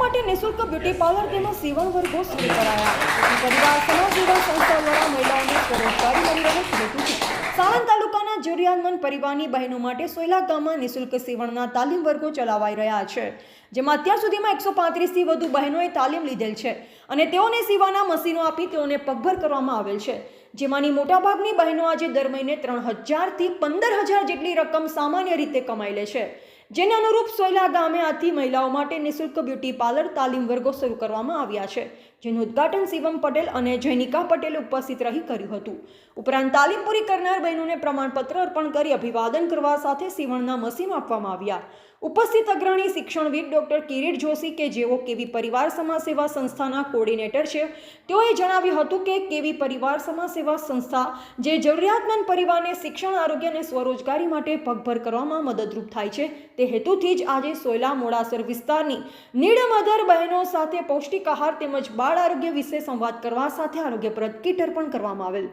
માટે નિઃશુલ્ક beauty parlour તેમજ સીવણ વર્ગો શરૂ કરાયા। પરિવાર સમાજ સેવા સંસ્થા દ્વારા મહિલાઓને સ્વરોજગારી મળી રહે તે હેતુથી સાણંદ તાલુકાના જરૂરિયાતમંદ પરિવારની બહેનો માટે સોયલા ગામમાં નિઃશુલ્ક સીવણના તાલીમ વર્ગો ચલાવાઈ રહ્યા છે, જેમાં અત્યાર સુધીમાં 135થી વધુ બહેનોએ તાલીમ લીધેલ છે અને તેઓને સીવાના મશીનો આપી તેઓને પગભર કરવામાં આવેલ છે, જેમાંની મોટાભાગની બહેનો આજે દર મહિને 3000થી 15000 જેટલી રકમ સામાન્ય રીતે કમાઈ લે છે, જેને અનુરૂપ સોયલા ગામે આથી મહિલાઓ માટે નિઃશુલ્ક બ્યુટી પાર્લર તાલીમ વર્ગો શરૂ કરવામાં આવ્યા છે, જેનું ઉદ્ઘાટન શિવમ પટેલ અને જૈનિકા પટેલે ઉપસ્થિત રહી કર્યું હતું। ઉપરાંત તાલીમ પૂરી કરનાર બહેનોને પ્રમાણપત્ર અર્પણ કરી અભિવાદન કરવા સાથે સીવણના મશીનો આપવામાં આવ્યા। ઉપસ્થિત અગ્રણી શિક્ષણવિદ ડોક્ટર કિરીટ જોશી કે જેઓ કેવી પરિવાર સમાજ સેવા સંસ્થાના કોર્ડિનેટર છે, તેઓએ જણાવ્યું હતું કે કેવી પરિવાર સમાજ સેવા સંસ્થા જે જરૂરિયાતમંદ પરિવારને શિક્ષણ, આરોગ્ય અને સ્વરોજગારી માટે પગભર કરવામાં મદદરૂપ થાય છે, તે હેતુથી જ આજે સોયલા મોડાસર વિસ્તારની નીડમધર બહેનો સાથે પૌષ્ટિક આહાર તેમજ બાળ આરોગ્ય વિશે સંવાદ કરવા સાથે આરોગ્યપ્રદ કીટ અર્પણ કરવામાં આવેલ।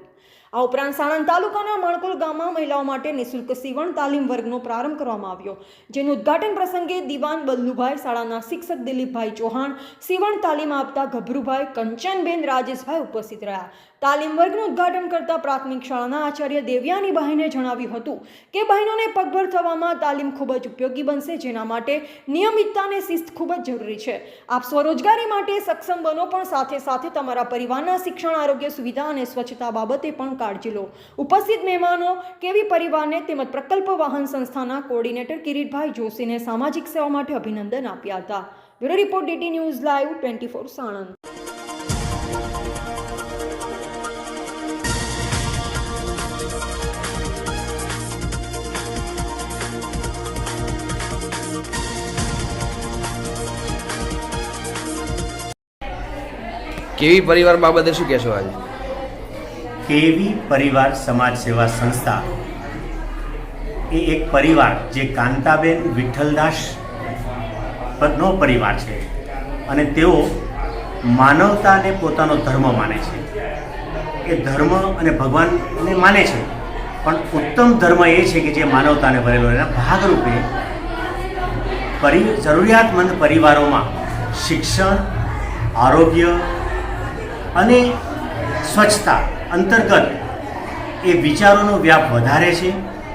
આ ઉપરાંત સાણંદ તાલુકાના માણકોલ ગામમાં મહિલાઓ માટે નિઃશુલ્ક સીવણ તાલીમ વર્ગનો પ્રારંભ કરવામાં આવ્યો, જેનું ઉદ્ઘાટન પ્રસંગે દીવાન બલ્લુભાઈ, શાળાના શિક્ષક દિલીપભાઈ ચૌહાણ, સીવણ તાલીમ આપતા ગભરુભાઈ, કંચનબેન, રાજેશભાઈ ઉપસ્થિત રહ્યા। તાલીમ વર્ગનું ઉદ્ઘાટન કરતા પ્રાથમિક શાળાના આચાર્ય દેવ્યાની બહેને જણાવ્યું હતું કે બહેનોને પગભર થવામાં તાલીમ ખૂબ જ ઉપયોગી બનશે, જેના માટે નિયમિતતા અને શિસ્ત ખૂબ જ જરૂરી છે। આપ સ્વરોજગારી માટે સક્ષમ બનો, પણ સાથે સાથે તમારા પરિવારના શિક્ષણ, આરોગ્ય સુવિધા અને સ્વચ્છતા બાબતે પણ કાળજી લો। ઉપસ્થિત મહેમાનો કેવી પરિવારને તેમજ પ્રકલ્પ વાહન સંસ્થાના કોર્ડિનેટર કિરીટભાઈ જોશીને સામાજિક સેવા માટે અભિનંદન આપ્યા હતા। Bureau report DT news live 24 Sanand. કેવી પરિવાર બાબતે શું કહેશો આજે? કેવી પરિવાર સમાજ સેવા સંસ્થા એ એક પરિવાર જે કાંતાબેન વિઠ્ઠલદાસ નો પરિવાર છે અને તેઓ માનવતાને પોતાનો ધર્મ માને છે। એ ધર્મ અને ભગવાનને માને છે, પણ ઉત્તમ ધર્મ એ છે કે જે માનવતાને ભરેલો, એના ભાગરૂપે જરૂરિયાતમંદ પરિવારોમાં શિક્ષણ, આરોગ્ય અને સ્વચ્છતા અંતર્ગત એ વિચારોનો વ્યાપ વધારે છે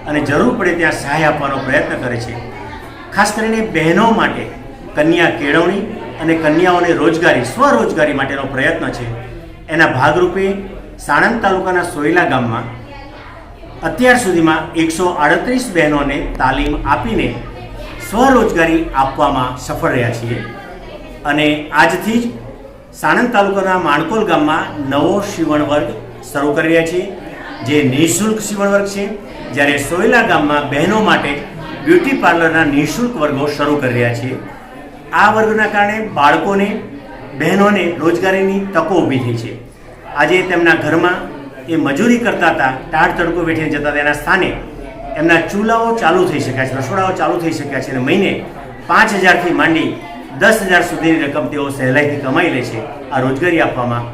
અને જરૂર પડે ત્યાં સહાય આપવાનો પ્રયત્ન કરે છે। ખાસ કરીને બહેનો માટે કન્યા કેળવણી અને કન્યાઓને રોજગારી, સ્વરોજગારી માટેનો પ્રયત્ન છે। એના ભાગરૂપે સાણંદ તાલુકાના સોયલા ગામમાં અત્યાર સુધીમાં 138 બહેનોને તાલીમ આપીને સ્વરોજગારી આપવામાં સફળ રહ્યા છીએ અને આજથી જ સાણંદ તાલુકાના માણકોલ ગામમાં નવો સીવણ વર્ગ શરૂ કરી રહ્યા છીએ, જે નિઃશુલ્ક સીવણ વર્ગ છે, જ્યારે સોયલા ગામમાં બહેનો માટે બ્યુટી પાર્લરના નિઃશુલ્ક વર્ગો શરૂ કરી રહ્યા છીએ। આ વર્ગના કારણે બાળકોને, બહેનોને રોજગારીની તકો ઊભી થઈ છે। આજે તેમના ઘરમાં એ મજૂરી કરતા હતા, ટાઢ તડકો વેઠીને જતા હતા, એના સ્થાને એમના ચૂલાઓ ચાલુ થઈ શક્યા છે, રસોડાઓ ચાલુ થઈ શક્યા છે અને મહિને 5000થી માંડી 10,000 સુધીની રકમ તેઓ સહેલાઈથી કમાઈ લે છે। આ રોજગારી આપવામાં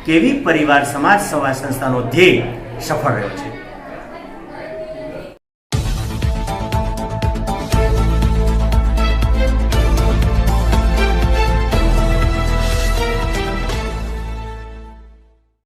કેવી પરિવાર સમાજ સેવા સંસ્થાનો ધ્યેય સફળ રહ્યો છે।